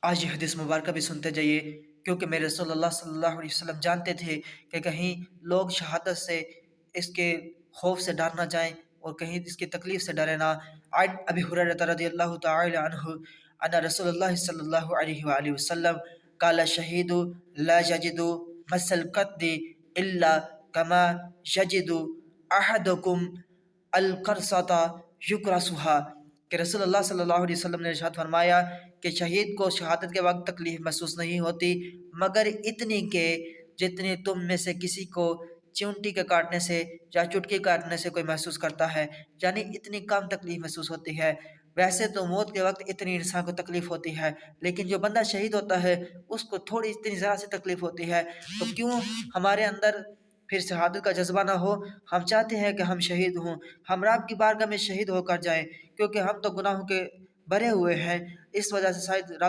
آج یہ حدیث مبارکہ بھی سنتے جائیے، کیونکہ میرے رسول اللہ صلی اللہ علیہ وسلم جانتے تھے کہ کہیں لوگ شہادت سے اس کے خوف سے ڈر نہ جائیں اور کہیں اس کی تکلیف سے ڈرے نہ۔ عن ابی ہریرہ رضی اللہ تعالی عنہ ان رسول اللہ صلی اللہ علیہ وآلہ وسلم قال الشہید لا یجد مس القد الا کما یجد احدکم القرصۃ یکرسها، کہ رسول اللہ صلی اللہ علیہ وسلم نے ارشاد فرمایا کہ شہید کو شہادت کے وقت تکلیف محسوس نہیں ہوتی مگر اتنی کہ جتنی تم میں سے کسی کو چونٹی کے کاٹنے سے یا چٹکی کاٹنے سے کوئی محسوس کرتا ہے، یعنی اتنی کم تکلیف محسوس ہوتی ہے۔ ویسے تو موت کے وقت اتنی انسان کو تکلیف ہوتی ہے، لیکن جو بندہ شہید ہوتا ہے اس کو تھوڑی اتنی ذرا سی تکلیف ہوتی ہے، تو کیوں ہمارے اندر پھر شہادت کا جذبہ نہ ہو؟ ہم چاہتے ہیں کہ ہم شہید ہوں، ہم رب کی بارگاہ میں شہید ہو کر جائیں، کیونکہ ہم تو گناہوں کے بھرے ہوئے ہیں، اس وجہ سے شاید رب